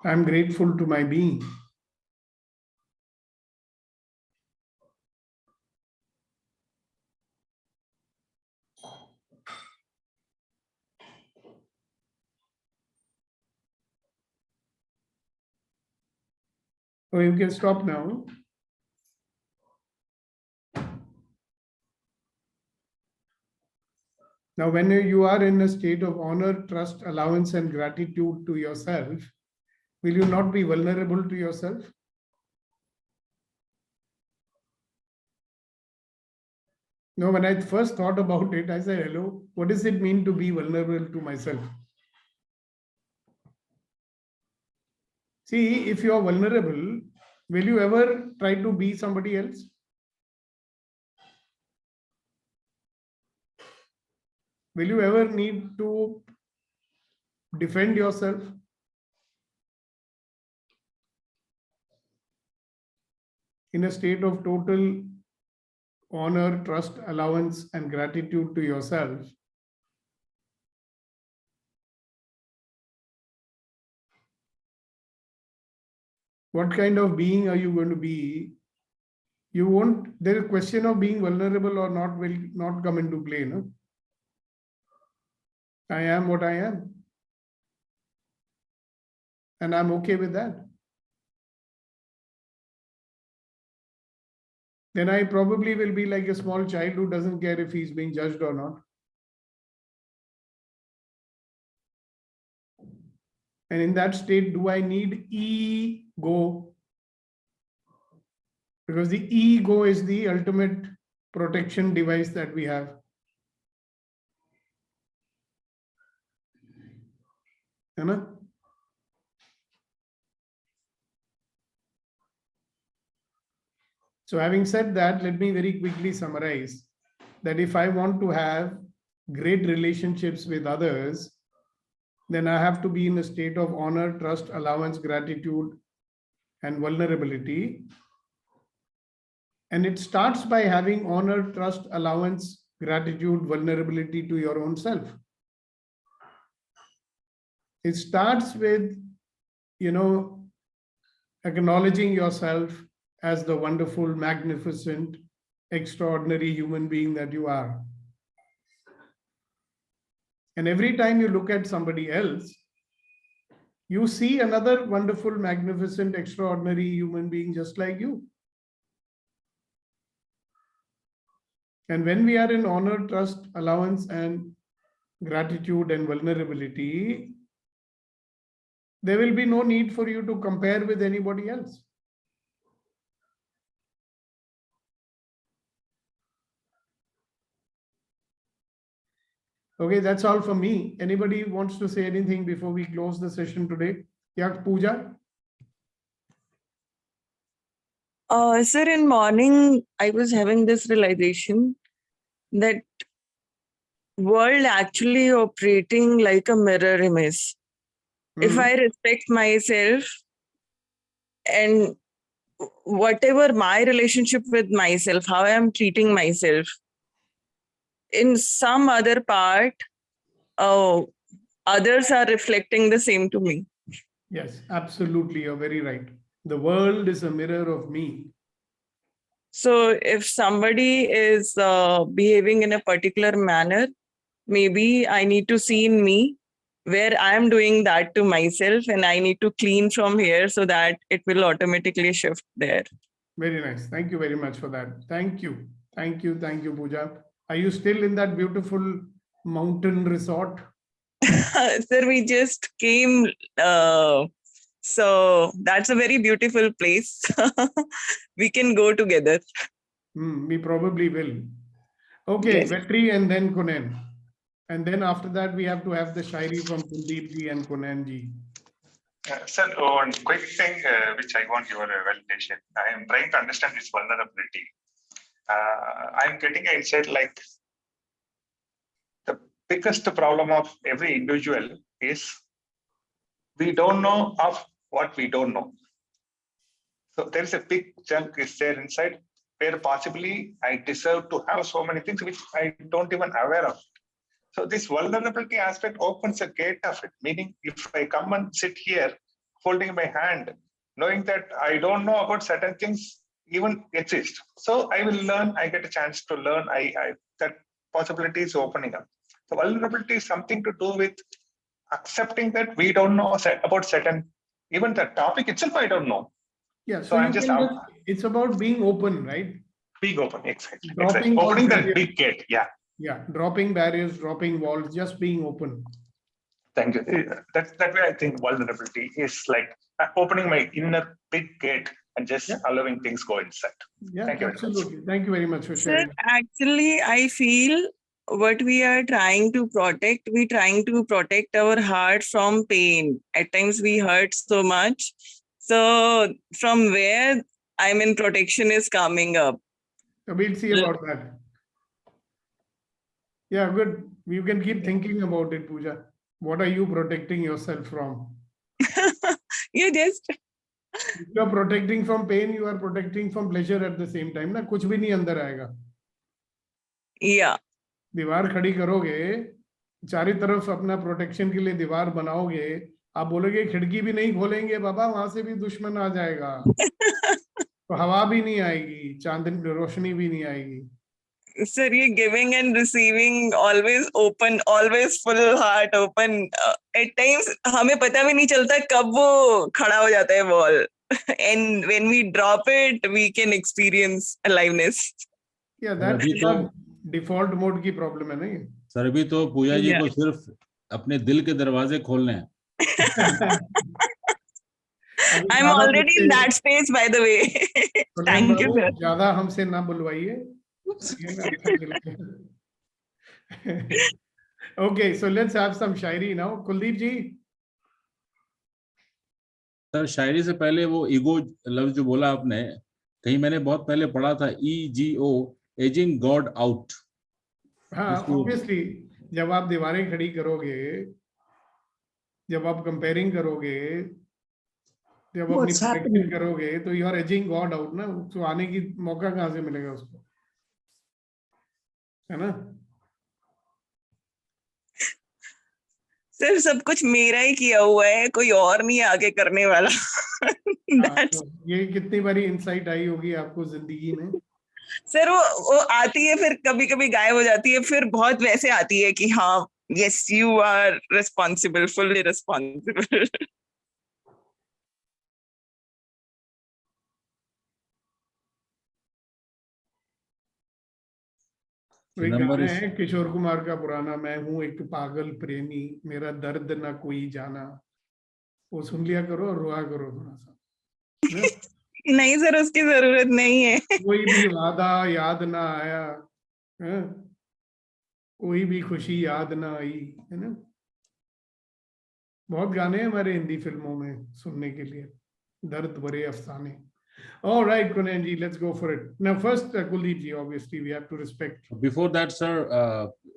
I'm grateful to my being. Oh, you can stop now. Now, when you are in a state of honor, trust, allowance, and gratitude to yourself, will you not be vulnerable to yourself? No, when I first thought about it, I said, hello, what does it mean to be vulnerable to myself? See, if you are vulnerable, will you ever try to be somebody else? Will you ever need to defend yourself? In a state of total honor, trust, allowance, and gratitude to yourself, what kind of being are you going to be? You won't, the question of being vulnerable or not will not come into play. No? I am what I am. And I'm okay with that. Then I probably will be like a small child who doesn't care if he's being judged or not. And in that state, do I need ego? Because the ego is the ultimate protection device that we have. You know? So having said that, let me very quickly summarize that if I want to have great relationships with others, then I have to be in a state of honor, trust, allowance, gratitude, and vulnerability. And it starts by having honor, trust, allowance, gratitude, vulnerability to your own self. It starts with, acknowledging yourself as the wonderful, magnificent, extraordinary human being that you are. And every time you look at somebody else, you see another wonderful, magnificent, extraordinary human being just like you. And when we are in honor, trust, allowance, and gratitude and vulnerability, there will be no need for you to compare with anybody else. Okay, that's all for me. Anybody wants to say anything before we close the session today? Yeah, Pooja? Sir, in morning, I was having this realization that world actually operating like a mirror image. If I respect myself and whatever my relationship with myself, how I am treating myself, in some other part, others are reflecting the same to me. Yes, absolutely. You're very right. The world is a mirror of me. So if somebody is behaving in a particular manner, maybe I need to see in me where I am doing that to myself, and I need to clean from here so that it will automatically shift there. Very nice. Thank you very much for that. Thank you. Thank you. Thank you, Pooja. Are you still in that beautiful mountain resort? Sir, we just came. So that's a very beautiful place. We can go together. We probably will. Okay, yes. Vetri and then Kunen. And then after that, we have to have the Shairi from Kuldeep ji and Kunen ji. Sir, one quick thing which I want your validation. I am trying to understand this vulnerability. I am getting an insight like the biggest problem of every individual is we don't know of what we don't know. So there is a big chunk is there inside where possibly I deserve to have so many things which I don't even aware of. So this vulnerability aspect opens a gate of it, meaning if I come and sit here, holding my hand, knowing that I don't know about certain things even exist. So I will learn. I get a chance to learn. That possibility is opening up. So vulnerability is something to do with accepting that we don't know about certain, even the topic itself, I don't know. Yeah, So I'm just it's about being open, right? being open, exactly. Dropping all Opening that barriers. big gate. Yeah. Yeah, dropping barriers, dropping walls, just being open. Thank you. That way I think vulnerability is like opening my inner big gate and just allowing things go inside. Yeah, Thank you absolutely. Thank you very much for Sir, sharing. actually, I feel what we are trying to protect, we're trying to protect our heart from pain. At times we hurt so much. So from where, I mean, protection is coming up. So we'll see about that. Yeah, good. You can keep thinking about it, Pooja. What are you protecting yourself from? You just If you are protecting from pain, you are protecting from pleasure at the same time. ना कुछ भी नहीं अंदर आएगा. Yeah. दीवार खड़ी करोगे, चारों तरफ अपना प्रोटेक्शन के लिए दीवार बनाओगे, आप बोलोगे खिड़की भी नहीं खोलेंगे बाबा, वहां से भी दुश्मन आ जाएगा. तो हवा भी नहीं आएगी, चांदनी रोशनी भी नहीं आएगी. Sir, you're giving and receiving, always open, always full heart open. At times, हमें पता भी नहीं चलता कब वो खड़ा हो जाता है wall. And when we drop it, we can experience aliveness. Yeah, that's the default mode की problem है नहीं? सर अभी तो पूजा जी को सिर्फ अपने दिल के दरवाजे खोलने हैं. I'm already in that space, by the way. Thank you, sir. ज़्यादा हमसे ना बुलवाइए. Okay, so let's have some shayari now. Kuldeep ji. Sir शायरी से पहले वो ईगो लफ्ज जो बोला आपने, कहीं मैंने बहुत पहले पढ़ा था, EGO, एजिंग गॉड आउट. हाँ, ऑब्वियसली जब आप दीवारें खड़ी करोगे, जब आप कंपेयरिंग करोगे, जब अपनी प्रोटेक्शन करोगे, तो you are edging God out ना. तो आने की मौका कहाँ से मिलेगा उसको, है ना? सर सब कुछ मेरा ही किया हुआ है, कोई और नहीं आगे करने वाला. तो ये कितनी बारी इंसाइट आई होगी आपको जिंदगी में? सर वो आती है, फिर कभी कभी गायब हो जाती है, फिर बहुत वैसे आती है कि हाँ, yes you are responsible, fully responsible. एक गाना है किशोर कुमार का पुराना, मैं हूं एक पागल प्रेमी, मेरा दर्द ना कोई जाना. वो सुन लिया करो और रोया करो थोड़ा सा. नहीं सर, उसकी जरूरत नहीं है. कोई भी वादा याद ना आया, है? कोई भी खुशी याद ना आई, है ना? बहुत गाने हैं हमारे हिंदी फिल्मों में सुनने के लिए, दर्द भरे अफसाने. All right, Kunenji, let's go for it. Now, first, Kuldeep ji, obviously, we have to respect. Before that, sir,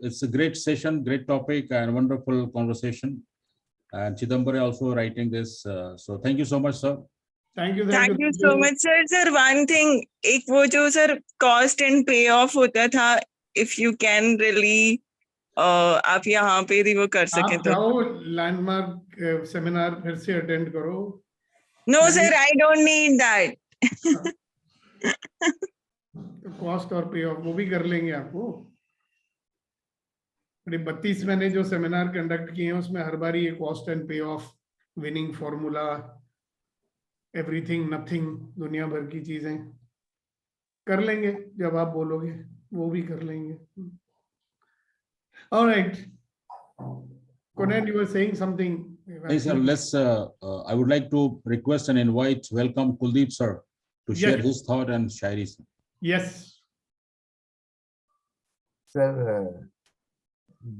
it's a great session, great topic, and wonderful conversation. And Chidambare also writing this. So, thank you so much, sir. Thank you. Thank you so much, sir. Sir, one thing, एक वो जो sir cost and payoff होता था, if you can really, आप यहाँ पे भी वो कर सकें तो. जाओ लैंडमार्क सेमिनार फिर से अटेंड करो. No, sir, I don't need that. Cost और पे ऑफ वो भी कर लेंगे आपको. 32 मैंने जो सेमिनार कंडक्ट किए हैं उसमें हर बार ये कॉस्ट एंड पे of, winning formula, everything nothing, दुनिया भर की चीजें कर लेंगे. जब आप बोलोगे वो भी कर लेंगे. Alright, Conan, you were saying something. Hey, sir, let's. I would like to request and invite, welcome Kuldeep sir to share his thought and shairi. Yes. Sir,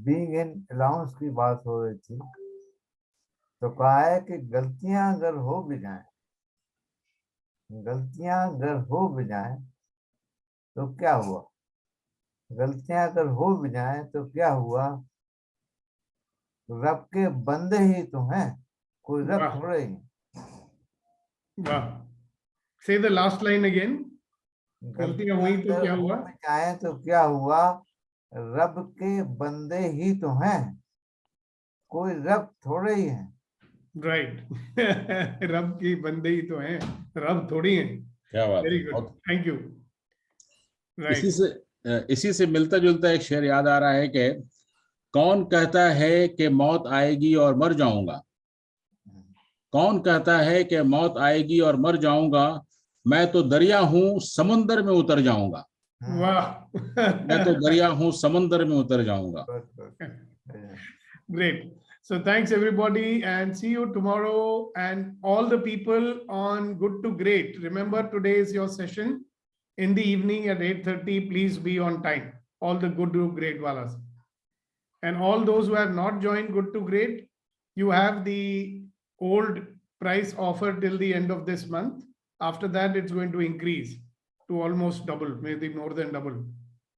being in allowance की बात हो रही थी, तो कहा है कि गलतियां अगर हो भी जाएं, गलतियां अगर हो भी जाएं, तो क्या हुआ? गलतियां अगर हो भी जाएं तो क्या हुआ? रब के बंदे ही तो हैं, कोई रब थोड़े ही. वाह. Say the last line again. गलतियां हुई तो क्या हुआ? जाए तो क्या हुआ? रब के बंदे ही तो हैं, कोई रब थोड़े ही हैं. Right. रब की बंदे ही तो हैं, रब थोड़ी हैं. क्या बात Very है, good. बहुत- Thank you. Right. इसी से मिलता जुलता एक शेर याद आ रहा है कि कौन कहता है कि मौत आएगी और मर जाऊंगा, कौन कहता है कि मौत आएगी और मर जाऊंगा, मैं तो दरिया हूं समुंदर में उतर जाऊंगा, वाह. मैं तो दरिया हूं समंदर में उतर जाऊंगा. Great. So thanks everybody and see you tomorrow, and all the people on Good to Great. Remember, today is your session in the evening at 8:30. Please be on time. All the Good to Great walas. And all those who have not joined Good to Great, you have the old price offer till the end of this month. After that, it's going to increase to almost double, maybe more than double.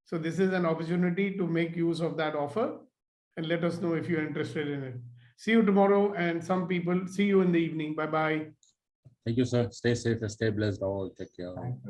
So this is an opportunity to make use of that offer, and let us know if you're interested in it. See you tomorrow, and some people see you in the evening. Bye-bye. Thank you, sir. Stay safe and stay blessed all. Take care.